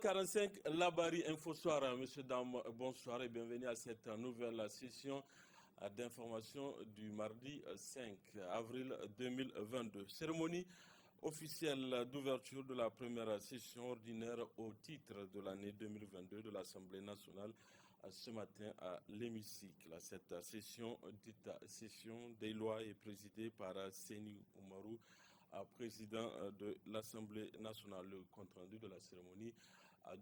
9h45, Labari Infosoir. Monsieur, dames, bonsoir et bienvenue à cette nouvelle session d'information du mardi 5 avril 2022. Cérémonie officielle d'ouverture de la première session ordinaire au titre de l'année 2022 de l'Assemblée nationale ce matin à l'hémicycle. Cette session, dite session des lois, est présidée par Seni Oumarou, président de l'Assemblée nationale. Le compte-rendu de la cérémonie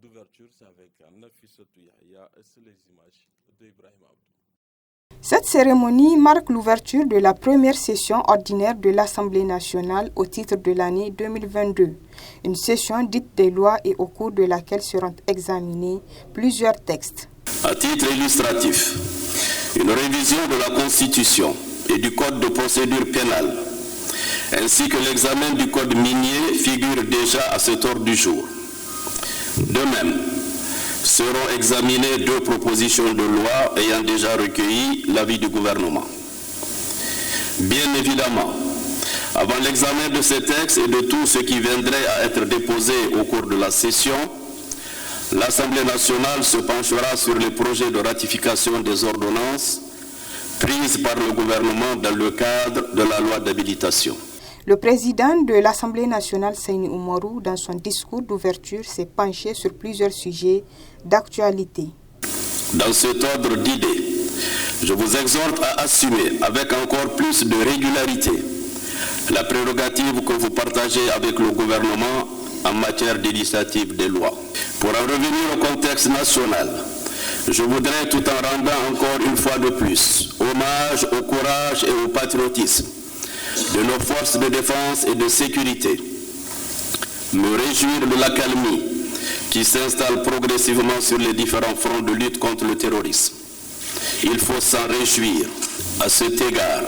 d'ouverture, c'est avec Nafissatou Yahya, c'est les images d'Ibrahim Abdou. Cette cérémonie marque l'ouverture de la première session ordinaire de l'Assemblée nationale au titre de l'année 2022. Une session dite des lois et au cours de laquelle seront examinés plusieurs textes. À titre illustratif, une révision de la Constitution et du Code de procédure pénale, ainsi que l'examen du Code minier figurent déjà à cet ordre du jour. De même, seront examinées deux propositions de loi ayant déjà recueilli l'avis du gouvernement. Bien évidemment, avant l'examen de ces textes et de tout ce qui viendrait à être déposé au cours de la session, l'Assemblée nationale se penchera sur les projets de ratification des ordonnances prises par le gouvernement dans le cadre de la loi d'habilitation. Le président de l'Assemblée nationale, Seni Oumarou, dans son discours d'ouverture, s'est penché sur plusieurs sujets d'actualité. Dans cet ordre d'idées, je vous exhorte à assumer avec encore plus de régularité la prérogative que vous partagez avec le gouvernement en matière d'initiative des lois. Pour en revenir au contexte national, je voudrais, tout en rendant encore une fois de plus hommage au courage et au patriotisme de nos forces de défense et de sécurité, me réjouir de l'accalmie qui s'installe progressivement sur les différents fronts de lutte contre le terrorisme. Il faut s'en réjouir. À cet égard,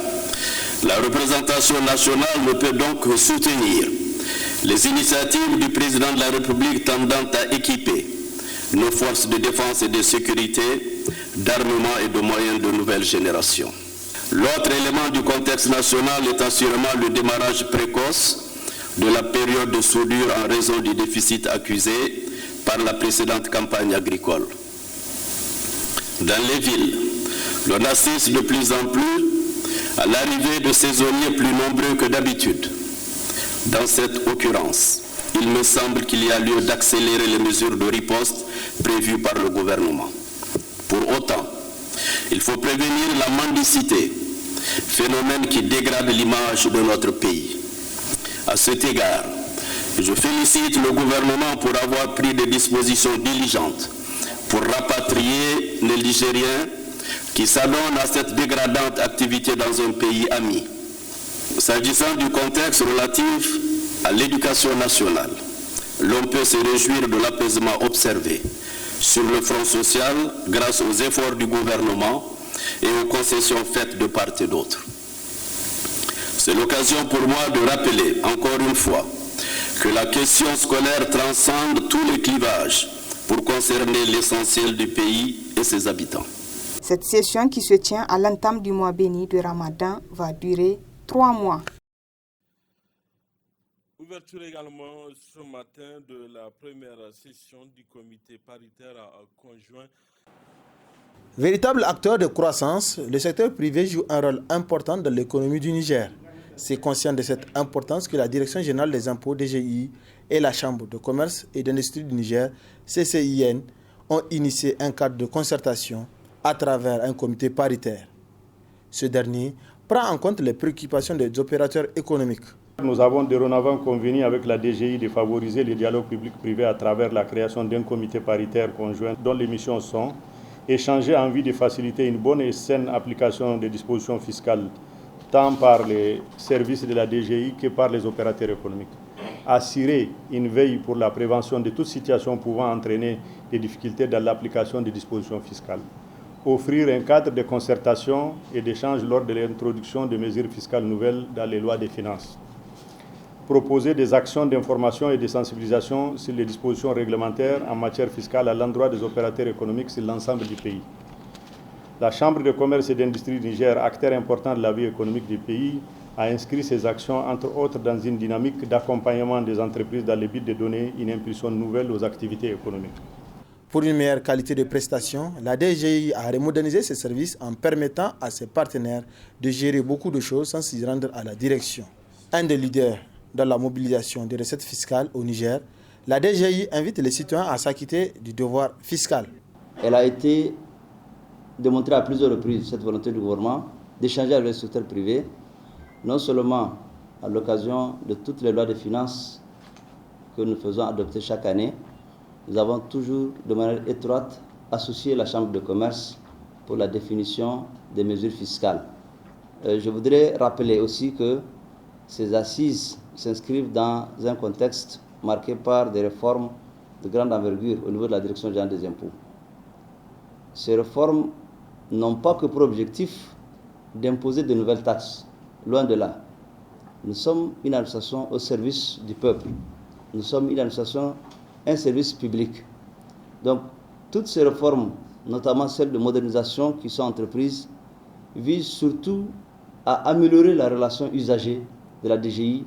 la représentation nationale ne peut donc que soutenir les initiatives du président de la République tendant à équiper nos forces de défense et de sécurité d'armement et de moyens de nouvelle génération. L'autre élément du contexte national est assurément le démarrage précoce de la période de soudure en raison du déficit accusé par la précédente campagne agricole. Dans les villes, l'on assiste de plus en plus à l'arrivée de saisonniers plus nombreux que d'habitude. Dans cette occurrence, il me semble qu'il y a lieu d'accélérer les mesures de riposte prévues par le gouvernement. Pour autant, il faut prévenir la mendicité, phénomène qui dégrade l'image de notre pays. À cet égard, je félicite le gouvernement pour avoir pris des dispositions diligentes pour rapatrier les Nigériens qui s'adonnent à cette dégradante activité dans un pays ami. S'agissant du contexte relatif à l'éducation nationale, l'on peut se réjouir de l'apaisement observé sur le front social grâce aux efforts du gouvernement et aux concessions faites de part et d'autre. C'est l'occasion pour moi de rappeler encore une fois que la question scolaire transcende tous les clivages pour concerner l'essentiel du pays et ses habitants. Cette session qui se tient à l'entame du mois béni de Ramadan va durer 3 mois. Ouverture également ce matin de la première session du comité paritaire conjoint. Véritable acteur de croissance, le secteur privé joue un rôle important dans l'économie du Niger. C'est conscient de cette importance que la Direction générale des impôts DGI et la Chambre de commerce et d'industrie du Niger, CCIN, ont initié un cadre de concertation à travers un comité paritaire. Ce dernier prend en compte les préoccupations des opérateurs économiques. Nous avons dorénavant convenu avec la DGI de favoriser le dialogue public-privé à travers la création d'un comité paritaire conjoint dont les missions sont échanger en vue de faciliter une bonne et saine application des dispositions fiscales tant par les services de la DGI que par les opérateurs économiques. Assurer une veille pour la prévention de toute situation pouvant entraîner des difficultés dans l'application des dispositions fiscales. Offrir un cadre de concertation et d'échange lors de l'introduction de mesures fiscales nouvelles dans les lois des finances. Proposer des actions d'information et de sensibilisation sur les dispositions réglementaires en matière fiscale à l'endroit des opérateurs économiques sur l'ensemble du pays. La Chambre de commerce et d'industrie du Niger, acteur important de la vie économique du pays, a inscrit ses actions, entre autres, dans une dynamique d'accompagnement des entreprises dans le but de donner une impulsion nouvelle aux activités économiques. Pour une meilleure qualité de prestation, la DGI a remodernisé ses services en permettant à ses partenaires de gérer beaucoup de choses sans s'y rendre à la direction. Un des leaders dans la mobilisation des recettes fiscales au Niger, la DGI invite les citoyens à s'acquitter du devoir fiscal. Elle a été démontrée à plusieurs reprises, cette volonté du gouvernement, d'échanger avec le secteur privé, non seulement à l'occasion de toutes les lois de finances que nous faisons adopter chaque année. Nous avons toujours, de manière étroite, associé la Chambre de commerce pour la définition des mesures fiscales. Je voudrais rappeler aussi que ces assises s'inscrivent dans un contexte marqué par des réformes de grande envergure au niveau de la Direction générale des impôts. Ces réformes n'ont pas que pour objectif d'imposer de nouvelles taxes, loin de là. Nous sommes une administration au service du peuple. Nous sommes une administration, un service public. Donc, toutes ces réformes, notamment celles de modernisation qui sont entreprises, visent surtout à améliorer la relation usagée de la DGI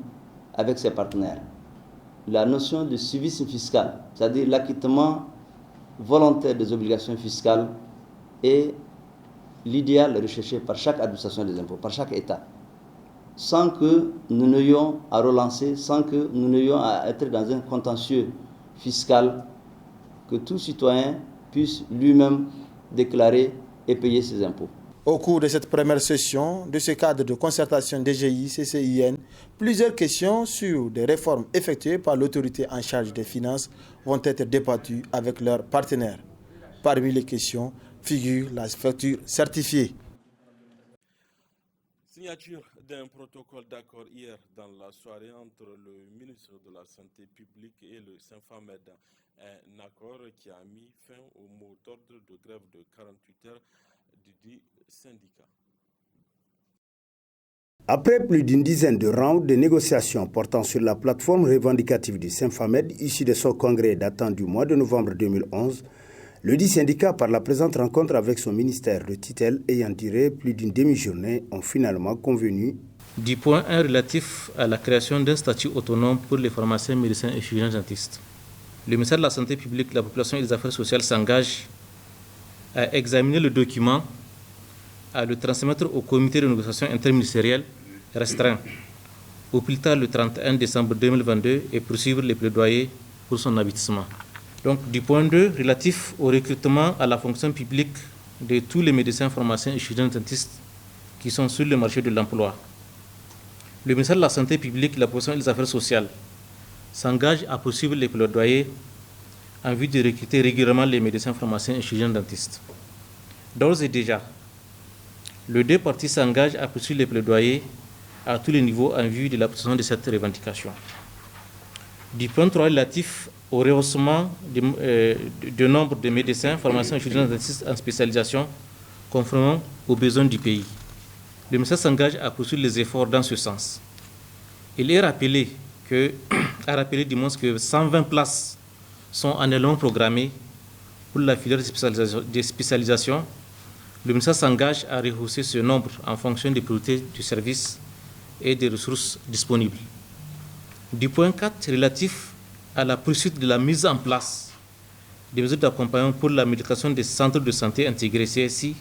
avec ses partenaires. La notion de civisme fiscal, c'est-à-dire l'acquittement volontaire des obligations fiscales, est l'idéal recherché par chaque administration des impôts, par chaque État, sans que nous n'ayons à relancer, sans que nous n'ayons à être dans un contentieux fiscal, que tout citoyen puisse lui-même déclarer et payer ses impôts. Au cours de cette première session de ce cadre de concertation DGI-CCIN, plusieurs questions sur des réformes effectuées par l'autorité en charge des finances vont être débattues avec leurs partenaires. Parmi les questions figure la facture certifiée. Signature d'un protocole d'accord hier dans la soirée entre le ministre de la Santé publique et le Symphamed, un accord qui a mis fin au mot d'ordre de grève de 48 heures du dit syndicat. Après plus d'une dizaine de rounds de négociations portant sur la plateforme revendicative du Symphamed, issue de son congrès datant du mois de novembre 2011, le dit syndicat, par la présente rencontre avec son ministère de tutelle ayant duré plus d'une demi-journée, ont finalement convenu du point 1 relatif à la création d'un statut autonome pour les pharmaciens, médecins et chirurgiens-dentistes. Le ministère de la Santé publique, la population et des Affaires sociales s'engage à examiner le document, à le transmettre au comité de négociation interministériel restreint au plus tard le 31 décembre 2022 et poursuivre les plaidoyers pour son aboutissement. Donc, du point 2 relatif au recrutement à la fonction publique de tous les médecins, pharmaciens et chirurgiens-dentistes qui sont sur le marché de l'emploi, le ministère de la Santé publique, la population et des Affaires sociales s'engage à poursuivre les plaidoyers en vue de recruter régulièrement les médecins, pharmaciens et chirurgiens-dentistes. D'ores et déjà, les deux parties s'engagent à poursuivre les plaidoyers à tous les niveaux en vue de l'obtention de cette revendication. Du point 3 relatif au rehaussement du nombre de médecins, pharmaciens et chirurgiens-dentistes en spécialisation conformément aux besoins du pays, le ministère s'engage à poursuivre les efforts dans ce sens. Il est rappelé que 120 places sont annuellement programmées pour la filière de spécialisation. Le ministère s'engage à rehausser ce nombre en fonction des priorités du service et des ressources disponibles. Du point 4 relatif à la poursuite de la mise en place des mesures d'accompagnement pour la médication des centres de santé intégrés CSI,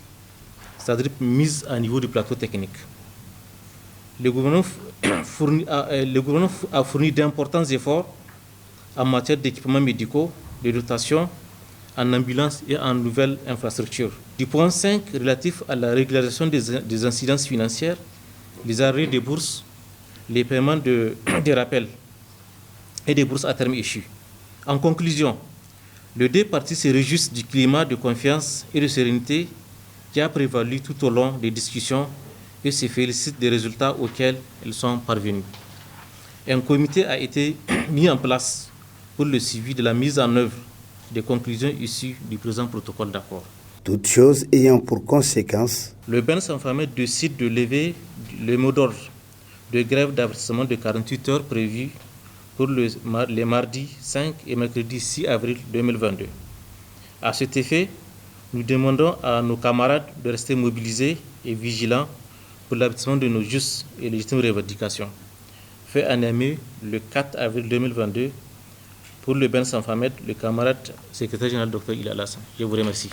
c'est-à-dire mise à niveau du plateau technique. Le gouvernement a fourni d'importants efforts en matière d'équipements médicaux, de dotation en ambulance et en nouvelles infrastructures. Du point 5 relatif à la régularisation des incidences financières, les arrêts des bourses, les paiements des rappels et des bourses à terme échues. En conclusion, les deux parties se réjouissent du climat de confiance et de sérénité qui a prévalu tout au long des discussions et se félicitent des résultats auxquels elles sont parvenues. Un comité a été mis en place pour le suivi de la mise en œuvre des conclusions issues du présent protocole d'accord. Toutes choses ayant pour conséquence, le BEN Symphamed décide de lever le mot d'ordre de grève d'avertissement de 48 heures prévu pour les mardis 5 et mercredi 6 avril 2022. À cet effet, nous demandons à nos camarades de rester mobilisés et vigilants pour l'aboutissement de nos justes et légitimes revendications, fait à Niamey le 4 avril 2022 pour le Ben Sanfamed, le camarade secrétaire général Dr Ila Alassane. Je vous remercie.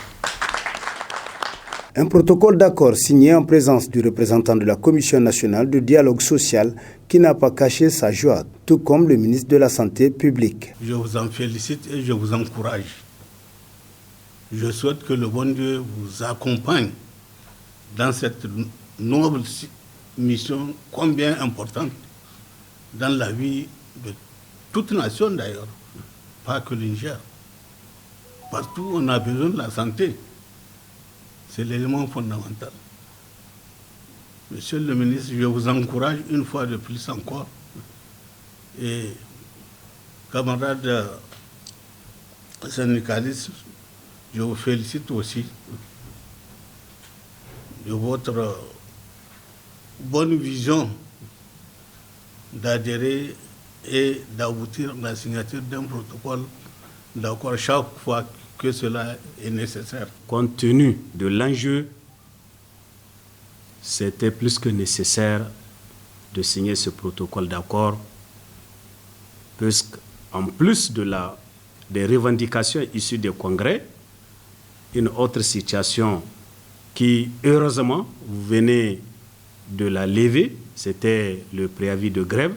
Un protocole d'accord signé en présence du représentant de la Commission nationale de dialogue social qui n'a pas caché sa joie, tout comme le ministre de la Santé publique. Je vous en félicite et je vous encourage. Je souhaite que le bon Dieu vous accompagne dans cette noble mission combien importante dans la vie de toute nation d'ailleurs, pas que le Niger. Partout on a besoin de la santé. C'est l'élément fondamental. Monsieur le ministre, je vous encourage une fois de plus encore. Et camarades syndicalistes, je vous félicite aussi de votre bonne vision d'adhérer et d'aboutir à la signature d'un protocole d'accord chaque fois que cela est nécessaire. Compte tenu de l'enjeu, c'était plus que nécessaire de signer ce protocole d'accord, puisqu'en plus des revendications issues des congrès, une autre situation qui, heureusement, vous venez de la lever, c'était le préavis de grève.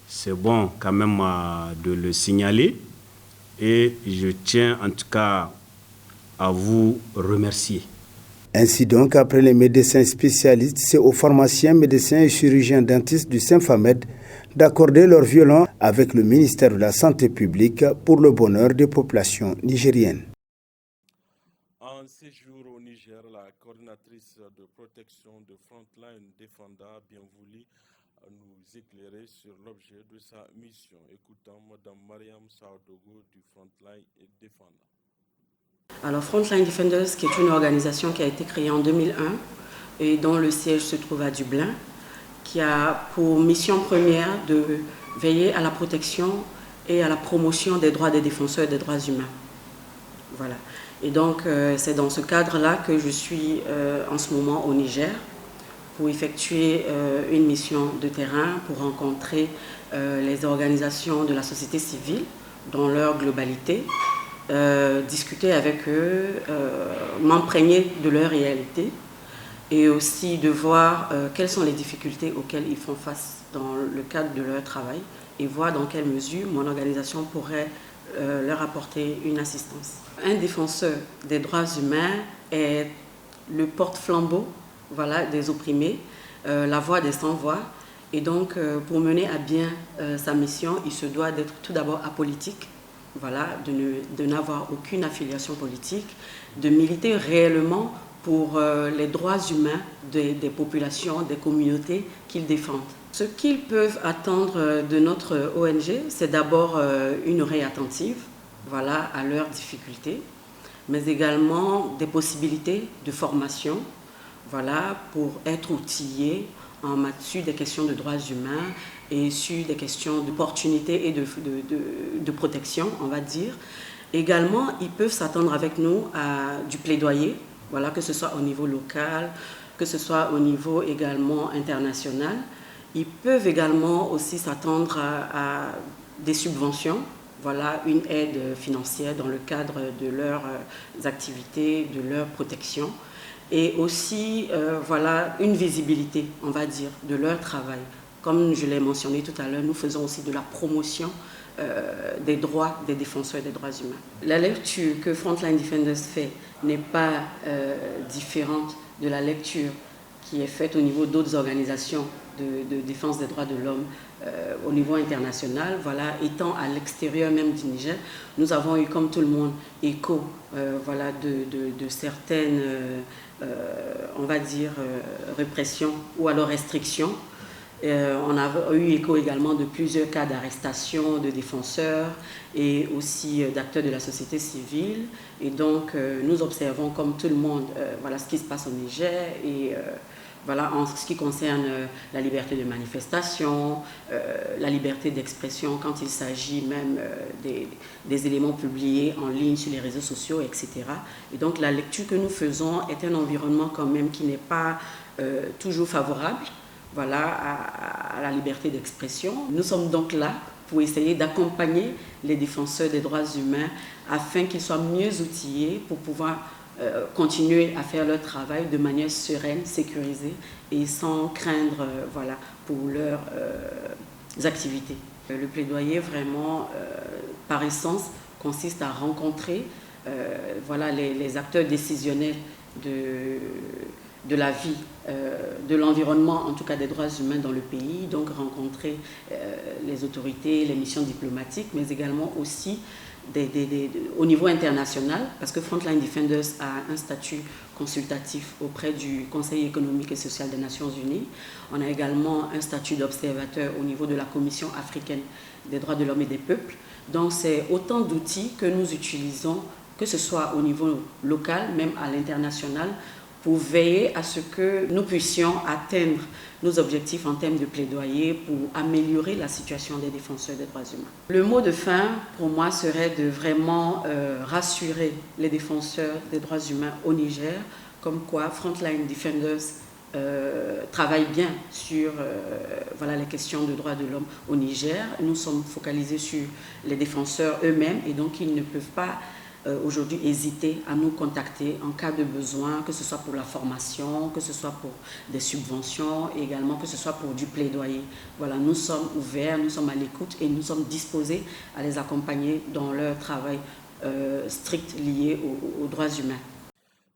C'est bon quand même de le signaler. Et je tiens en tout cas à vous remercier. Ainsi donc, après les médecins spécialistes, c'est aux pharmaciens, médecins et chirurgiens dentistes du Saint-Famed d'accorder leur violon avec le ministère de la Santé publique pour le bonheur des populations nigériennes. En séjour au Niger, la coordinatrice de protection de Frontline Defenda a bien voulu nous éclairer sur l'objet de sa mission. Écoutons Mme Mariam Saodogo du Frontline Defenda. Alors Frontline Defenders, qui est une organisation qui a été créée en 2001 et dont le siège se trouve à Dublin, qui a pour mission première de veiller à la protection et à la promotion des droits des défenseurs des droits humains. Voilà. Et donc c'est dans ce cadre-là que je suis en ce moment au Niger pour effectuer une mission de terrain, pour rencontrer les organisations de la société civile dans leur globalité, discuter avec eux, m'imprégner de leur réalité et aussi de voir quelles sont les difficultés auxquelles ils font face dans le cadre de leur travail et voir dans quelle mesure mon organisation pourrait leur apporter une assistance. Un défenseur des droits humains est le porte-flambeau, voilà, des opprimés, la voix des sans-voix. Et donc, pour mener à bien sa mission, il se doit d'être tout d'abord apolitique, voilà, de n'avoir aucune affiliation politique, de militer réellement pour les droits humains des populations, des communautés qu'ils défendent. Ce qu'ils peuvent attendre de notre ONG, c'est d'abord une oreille attentive, voilà, à leurs difficultés, mais également des possibilités de formation, voilà, pour être outillés sur des questions de droits humains et sur des questions d'opportunité et de protection, on va dire. Également, ils peuvent s'attendre avec nous à du plaidoyer, voilà, que ce soit au niveau local, que ce soit au niveau également international. Ils peuvent également aussi s'attendre à des subventions, voilà, une aide financière dans le cadre de leurs activités, de leur protection. Et aussi, voilà, une visibilité, on va dire, de leur travail. Comme je l'ai mentionné tout à l'heure, nous faisons aussi de la promotion des droits des défenseurs des droits humains. La lecture que Frontline Defenders fait n'est pas différente de la lecture qui est faite au niveau d'autres organisations de défense des droits de l'homme au niveau international. Voilà, étant à l'extérieur même du Niger, nous avons eu, comme tout le monde, écho voilà, de certaines, on va dire, répressions ou alors restrictions. On a eu écho également de plusieurs cas d'arrestation de défenseurs et aussi d'acteurs de la société civile. Et donc, nous observons, comme tout le monde, voilà, ce qui se passe au Niger et Voilà, en ce qui concerne la liberté de manifestation, la liberté d'expression quand il s'agit même des éléments publiés en ligne sur les réseaux sociaux, etc. Et donc la lecture que nous faisons est un environnement quand même qui n'est pas toujours favorable, voilà, à la liberté d'expression. Nous sommes donc là pour essayer d'accompagner les défenseurs des droits humains afin qu'ils soient mieux outillés pour pouvoir continuer à faire leur travail de manière sereine, sécurisée et sans craindre voilà, pour leurs activités. Le plaidoyer vraiment par essence consiste à rencontrer voilà, les acteurs décisionnels de la vie, de l'environnement, en tout cas des droits humains dans le pays, donc rencontrer les autorités, les missions diplomatiques, mais également aussi au niveau international, parce que Frontline Defenders a un statut consultatif auprès du Conseil économique et social des Nations Unies. On a également un statut d'observateur au niveau de la Commission africaine des droits de l'homme et des peuples. Donc c'est autant d'outils que nous utilisons, que ce soit au niveau local, même à l'international, pour veiller à ce que nous puissions atteindre nos objectifs en termes de plaidoyer pour améliorer la situation des défenseurs des droits humains. Le mot de fin, pour moi, serait de vraiment rassurer les défenseurs des droits humains au Niger, comme quoi Frontline Defenders travaille bien sur voilà, les questions de droits de l'homme au Niger. Nous sommes focalisés sur les défenseurs eux-mêmes et donc ils ne peuvent pas aujourd'hui hésiter à nous contacter en cas de besoin, que ce soit pour la formation, que ce soit pour des subventions et également que ce soit pour du plaidoyer. Voilà, nous sommes ouverts, nous sommes à l'écoute et nous sommes disposés à les accompagner dans leur travail strict lié aux droits humains.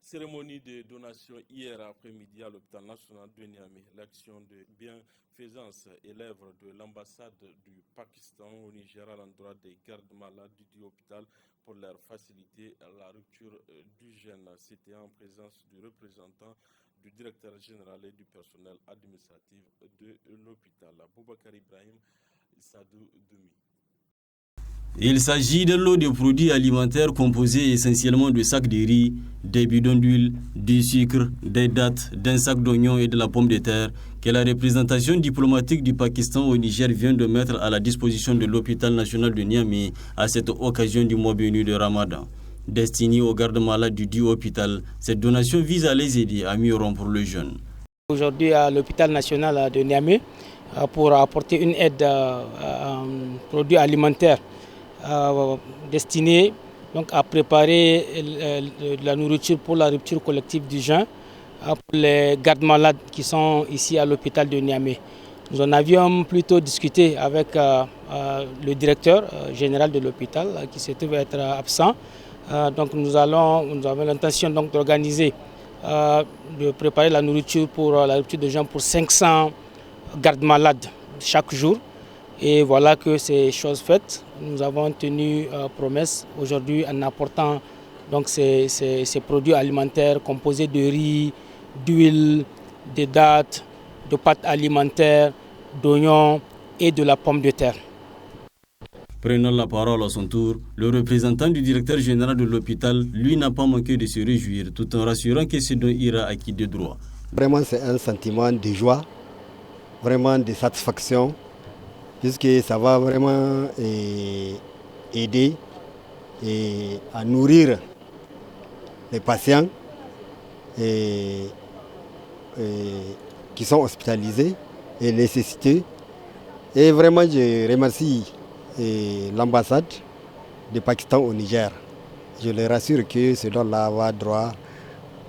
Cérémonie de donation hier après-midi à l'hôpital national de Niamey. L'action de bienfaisance est l'œuvre de l'ambassade du Pakistan au Niger à l'endroit des gardes malades du hôpital pour leur faciliter la rupture du gène. C'était en présence du représentant du directeur général et du personnel administratif de l'hôpital, Boubacar Ibrahim Sadou Doumi. Il s'agit d'un lot de produits alimentaires composés essentiellement de sacs de riz, des bidons d'huile, du sucre, des dattes, d'un sac d'oignons et de la pomme de terre que la représentation diplomatique du Pakistan au Niger vient de mettre à la disposition de l'hôpital national de Niamey à cette occasion du mois béni de Ramadan. Destinée aux gardes malades du dit hôpital, cette donation vise à les aider à mieux rompre le jeûne. Aujourd'hui à l'hôpital national de Niamey pour apporter une aide produits alimentaires destiné donc, à préparer la nourriture pour la rupture collective du jeûne pour les gardes malades qui sont ici à l'hôpital de Niamey. Nous en avions plutôt discuté avec le directeur général de l'hôpital qui se trouve être absent. Donc nous avons l'intention d'organiser, de préparer la nourriture pour la rupture de jeûne pour 500 gardes malades chaque jour. Et voilà que c'est chose faite. Nous avons tenu promesse aujourd'hui en apportant donc, ces produits alimentaires composés de riz, d'huile, de dattes, de pâtes alimentaires, d'oignons et de la pomme de terre. Prenant la parole à son tour, le représentant du directeur général de l'hôpital, lui, n'a pas manqué de se réjouir tout en rassurant que ce don ira à qui de droit. Vraiment, c'est un sentiment de joie, vraiment de satisfaction, puisque ça va vraiment aider à nourrir les patients qui sont hospitalisés et nécessités. Et vraiment, je remercie l'ambassade du Pakistan au Niger. Je les rassure que ce don-là va droit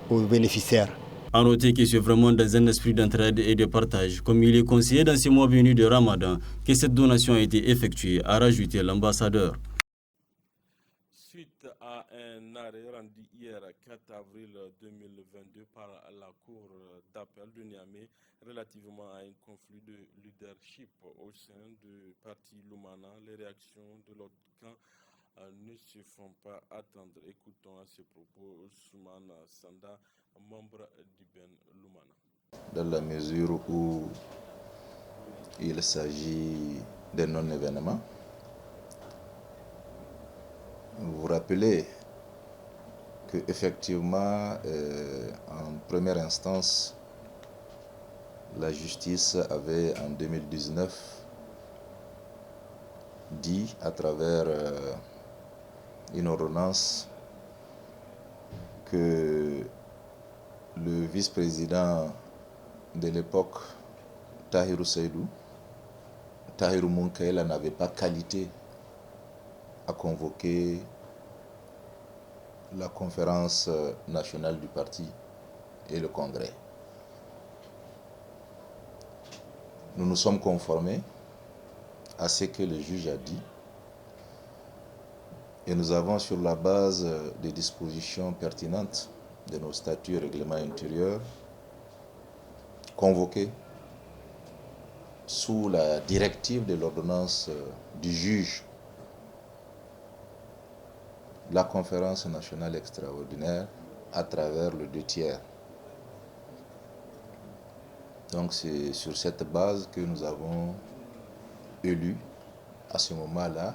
aux bénéficiaires. A noter que c'est vraiment dans un esprit d'entraide et de partage, comme il est conseillé dans ces mois venus de Ramadan, que cette donation a été effectuée, a rajouté l'ambassadeur. Suite à un arrêt rendu hier 4 avril 2022 par la Cour d'appel de Niamey relativement à un conflit de leadership au sein du parti Lumana, les réactions de l'autre camp ne se font pas attendre. Écoutons à ce propos Soumana Sanda, membre du Ben Lumana. Dans la mesure où il s'agit d'un non-événement, vous vous rappelez qu'effectivement, en première instance, la justice avait en 2019 dit à travers une ordonnance que le vice-président de l'époque, Tahirou Seydou, Tahirou Munkaila, n'avait pas qualité à convoquer la conférence nationale du parti et le congrès. Nous nous sommes conformés à ce que le juge a dit et nous avons, sur la base des dispositions pertinentes de nos statuts et règlements intérieurs, convoqué sous la directive de l'ordonnance du juge la conférence nationale extraordinaire à travers le 2/3. Donc c'est sur cette base que nous avons élu à ce moment-là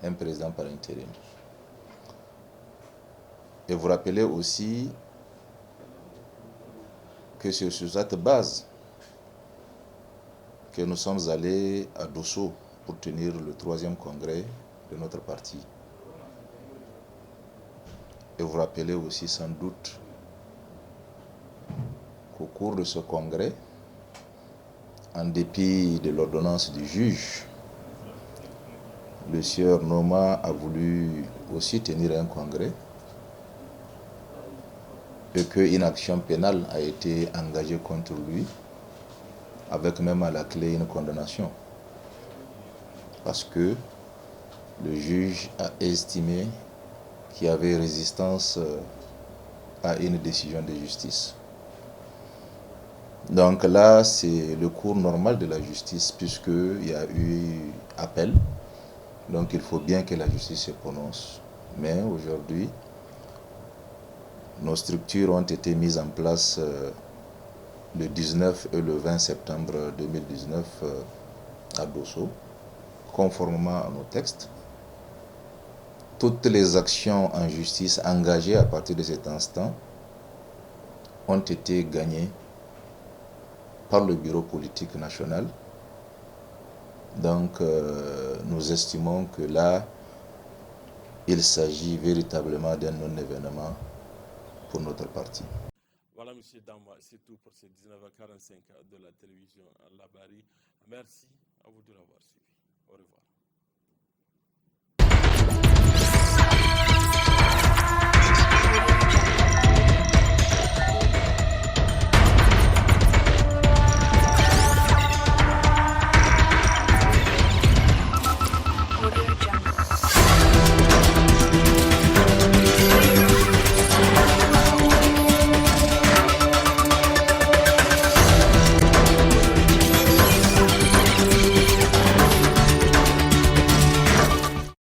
un président par intérim. Et vous rappelez aussi que c'est sur cette base que nous sommes allés à Dosso pour tenir le 3e congrès de notre parti. Et vous rappelez aussi sans doute qu'au cours de ce congrès, en dépit de l'ordonnance du juge, le sieur Noma a voulu aussi tenir un congrès et qu'une action pénale a été engagée contre lui, avec même à la clé une condamnation. Parce que le juge a estimé qu'il y avait résistance à une décision de justice. Donc là, c'est le cours normal de la justice, puisqu'il y a eu appel. Donc il faut bien que la justice se prononce. Mais aujourd'hui, nos structures ont été mises en place le 19 et le 20 septembre 2019 à Dosso, conformément à nos textes. Toutes les actions en justice engagées à partir de cet instant ont été gagnées par le bureau politique national. Donc nous estimons que là, il s'agit véritablement d'un non-événement pour notre parti. Voilà, M. Damba, c'est tout pour ce 19h45 de la télévision Labari. Merci à vous de l'avoir suivi. Au revoir. Audio Jungle.